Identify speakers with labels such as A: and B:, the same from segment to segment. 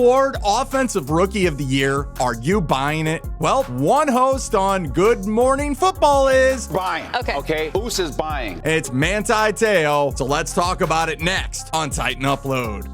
A: Award Offensive Rookie of the Year. Are you buying it? Well, one host on Good Morning Football is
B: buying. Okay. Who's is buying?
A: It's Manti Te'o. So let's talk about it next on Titan Upload.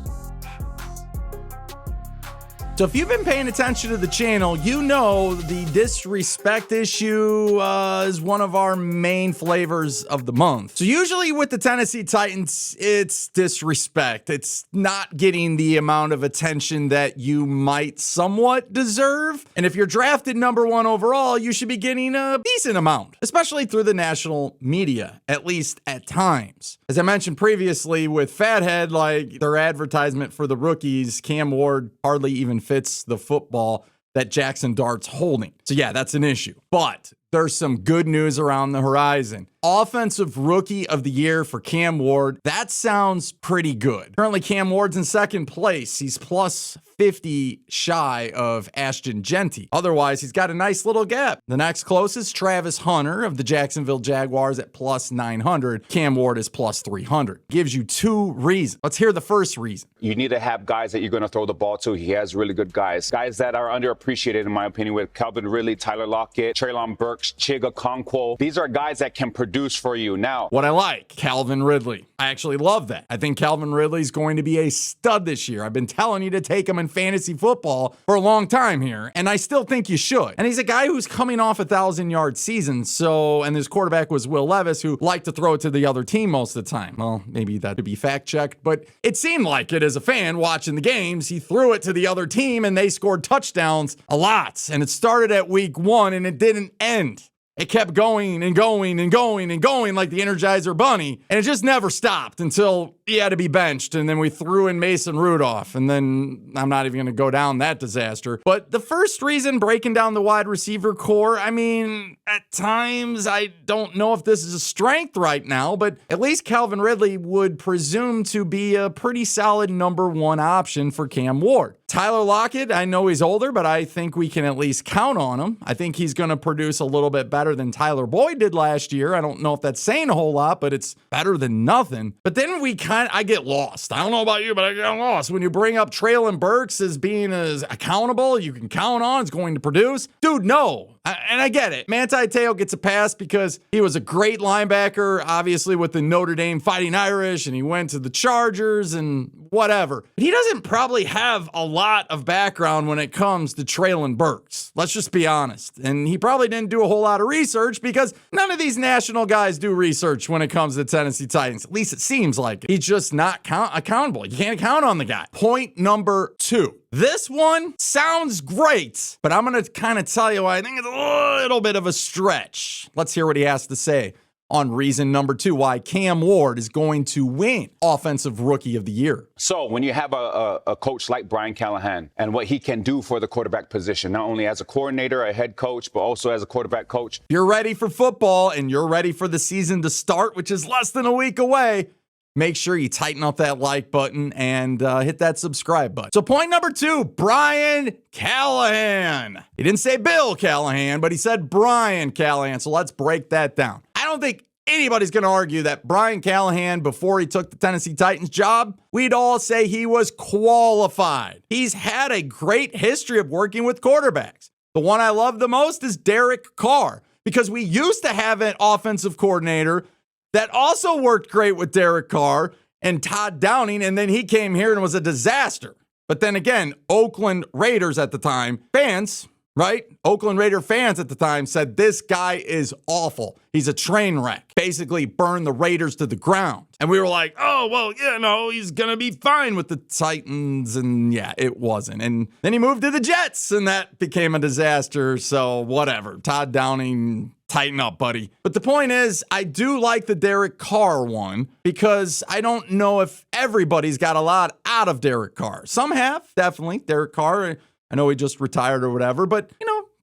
A: So if you've been paying attention to the channel, you know the disrespect issue is one of our main flavors of the month. So usually with the Tennessee Titans, it's disrespect. It's not getting the amount of attention that you might somewhat deserve. And if you're drafted number 1 overall, you should be getting a decent amount, especially through the national media, at least at times. As I mentioned previously with Fathead, like their advertisement for the rookies, Cam Ward hardly even fits the football that Jackson Dart's holding. So yeah, that's an issue. But there's some good news around the horizon. Offensive Rookie of the Year for Cam Ward. That sounds pretty good. Currently, Cam Ward's in second place. He's plus 50 shy of Ashton Genty. Otherwise, he's got a nice little gap. The next closest, Travis Hunter of the Jacksonville Jaguars at plus 900. Cam Ward is plus 300. Gives you 2 reasons. Let's hear the first reason.
B: You need to have guys that you're going to throw the ball to. He has really good guys. Guys that are underappreciated, in my opinion, with Calvin Ridley, Tyler Lockett, Treylon Burks, Chiga Okonkwo. These are guys that can produce for you. Now,
A: what I like, Calvin Ridley. I actually love that. I think Calvin Ridley's going to be a stud this year. I've been telling you to take him in fantasy football for a long time here, and I still think you should. And he's a guy who's coming off 1,000-yard season, and his quarterback was Will Levis, who liked to throw it to the other team most of the time. Well, maybe that could be fact-checked, but it seemed like it as a fan watching the games. He threw it to the other team, and they scored touchdowns a lot. And it started at week 1, and it didn't end. It kept going and going and going and going like the Energizer Bunny, and it just never stopped until he had to be benched, and then we threw in Mason Rudolph, and then I'm not even going to go down that disaster. But the first reason, breaking down the wide receiver core, I mean, at times, I don't know if this is a strength right now, but at least Calvin Ridley would presume to be a pretty solid number 1 option for Cam Ward. Tyler Lockett, I know he's older, but I think we can at least count on him. I think he's going to produce a little bit better than Tyler Boyd did last year. I don't know if that's saying a whole lot, but it's better than nothing. But then I get lost. I don't know about you, but I get lost. When you bring up Treylon Burks as being as accountable, you can count on, is going to produce. Dude, no. And I get it. Manti Te'o gets a pass because he was a great linebacker, obviously with the Notre Dame Fighting Irish, and he went to the Chargers and whatever. But he doesn't probably have a lot of background when it comes to Treylon Burks. Let's just be honest. And he probably didn't do a whole lot of research because none of these national guys do research when it comes to Tennessee Titans. At least it seems like it. He's just not accountable. You can't count on the guy. Point number 2. This one sounds great, but I'm going to kind of tell you why I think it's a little bit of a stretch. Let's hear what he has to say on reason number 2, why Cam Ward is going to win Offensive Rookie of the Year.
B: So when you have a coach like Brian Callahan and what he can do for the quarterback position, not only as a coordinator, a head coach, but also as a quarterback coach.
A: If you're ready for football and you're ready for the season to start, which is less than a week away, make sure you tighten up that like button and hit that subscribe button. So point number 2, Brian Callahan. He didn't say Bill Callahan, but he said Brian Callahan. So let's break that down. I don't think anybody's going to argue that Brian Callahan, before he took the Tennessee Titans job, we'd all say he was qualified. He's had a great history of working with quarterbacks. The one I love the most is Derek Carr, because we used to have an offensive coordinator that also worked great with Derek Carr and Todd Downing, and then he came here and was a disaster. But then again, Oakland Raiders at the time, fans, right? Oakland Raider fans at the time said, this guy is awful. He's a train wreck. Basically burned the Raiders to the ground. And we were like, oh, well, yeah, no, he's going to be fine with the Titans. And yeah, it wasn't. And then he moved to the Jets, and that became a disaster. So whatever. Todd Downing, tighten up, buddy. But the point is, I do like the Derek Carr one because I don't know if everybody's got a lot out of Derek Carr. Some have, definitely. Derek Carr, I know he just retired or whatever, but,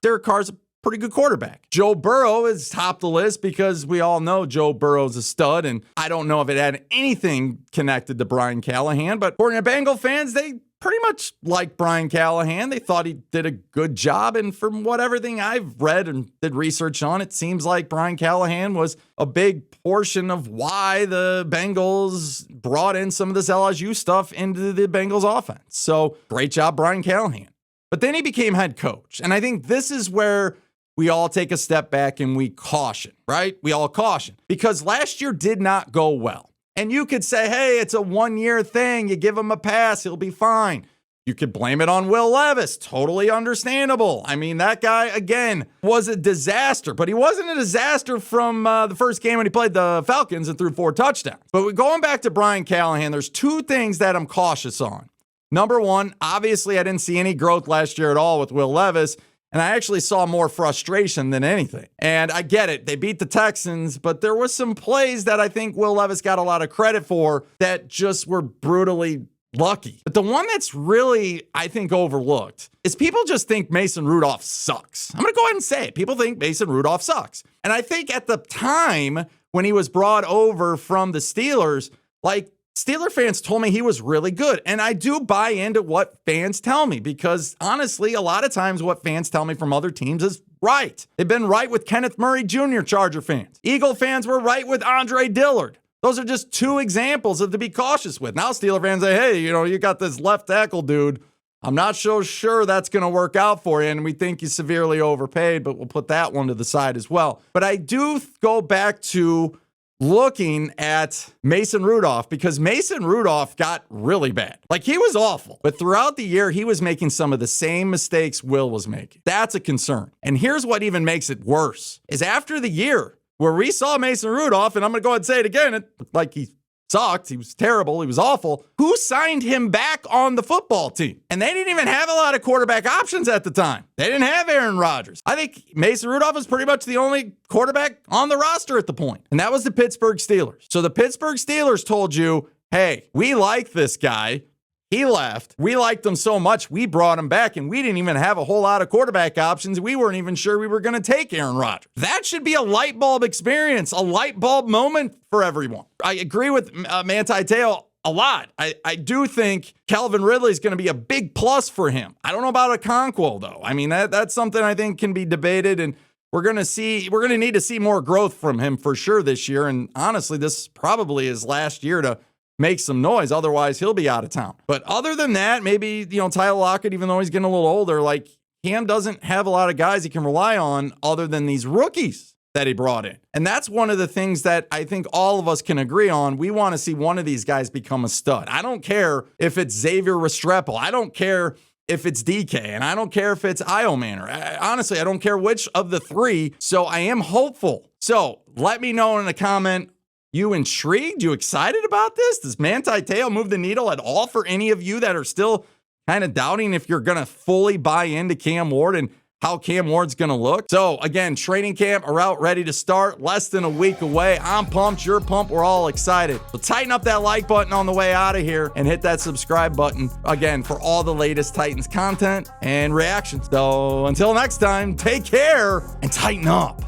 A: Derek Carr's a pretty good quarterback. Joe Burrow is top the list because we all know Joe Burrow's a stud, and I don't know if it had anything connected to Brian Callahan, but according to Bengal fans, they pretty much like Brian Callahan. They thought he did a good job. And from what everything I've read and did research on, it seems like Brian Callahan was a big portion of why the Bengals brought in some of this LSU stuff into the Bengals offense. So great job, Brian Callahan. But then he became head coach. And I think this is where we all take a step back and we caution, right? We all caution because last year did not go well. And you could say, hey, it's a one-year thing. You give him a pass, he'll be fine. You could blame it on Will Levis. Totally understandable. I mean, that guy, again, was a disaster. But he wasn't a disaster from the first game when he played the Falcons and threw 4 touchdowns. But going back to Brian Callahan, there's 2 things that I'm cautious on. Number one, obviously, I didn't see any growth last year at all with Will Levis. And I actually saw more frustration than anything. And I get it. They beat the Texans, but there was some plays that I think Will Levis got a lot of credit for that just were brutally lucky. But the one that's really, I think, overlooked is people just think Mason Rudolph sucks. I'm going to go ahead and say it. People think Mason Rudolph sucks. And I think at the time when he was brought over from the Steelers, like, Steeler fans told me he was really good. And I do buy into what fans tell me because honestly, a lot of times what fans tell me from other teams is right. They've been right with Kenneth Murray Jr., Charger fans. Eagle fans were right with Andre Dillard. Those are just 2 examples of to be cautious with. Now Steeler fans say, hey, you got this left tackle dude. I'm not so sure that's going to work out for you. And we think he's severely overpaid, but we'll put that one to the side as well. But I do go back to looking at Mason Rudolph because Mason Rudolph got really bad. Like, he was awful. But throughout the year, he was making some of the same mistakes Will was making. That's a concern. And here's what even makes it worse is after the year where we saw Mason Rudolph, and I'm going to go ahead and say it again, it looked like he sucked. He was terrible. He was awful. Who signed him back on the football team? And they didn't even have a lot of quarterback options at the time. They didn't have Aaron Rodgers. I think Mason Rudolph was pretty much the only quarterback on the roster at the point. And that was the Pittsburgh Steelers. So the Pittsburgh Steelers told you, hey, we like this guy. He left. We liked him so much, we brought him back, and we didn't even have a whole lot of quarterback options. We weren't even sure we were going to take Aaron Rodgers. That should be a light bulb experience, a light bulb moment for everyone. I agree with Manti Te'o a lot. I do think Calvin Ridley is going to be a big plus for him. I don't know about Okonkwo, though. I mean, that's something I think can be debated, and we're going to need to see more growth from him for sure this year. And honestly, this probably is last year to make some noise. Otherwise, he'll be out of town. But other than that, maybe, Tyler Lockett, even though he's getting a little older, like, Cam doesn't have a lot of guys he can rely on other than these rookies that he brought in. And that's one of the things that I think all of us can agree on. We want to see one of these guys become a stud. I don't care if it's Xavier Restrepo. I don't care if it's DK, and I don't care if it's Io Manor. Honestly, I don't care which of the 3. So I am hopeful. So let me know in a comment. You intrigued? You excited about this? Does Manti Te'o move the needle at all for any of you that are still kind of doubting if you're going to fully buy into Cam Ward and how Cam Ward's going to look? So again, training camp are out ready to start. Less than a week away. I'm pumped. You're pumped. We're all excited. So tighten up that like button on the way out of here and hit that subscribe button again for all the latest Titans content and reactions. So until next time, take care and tighten up.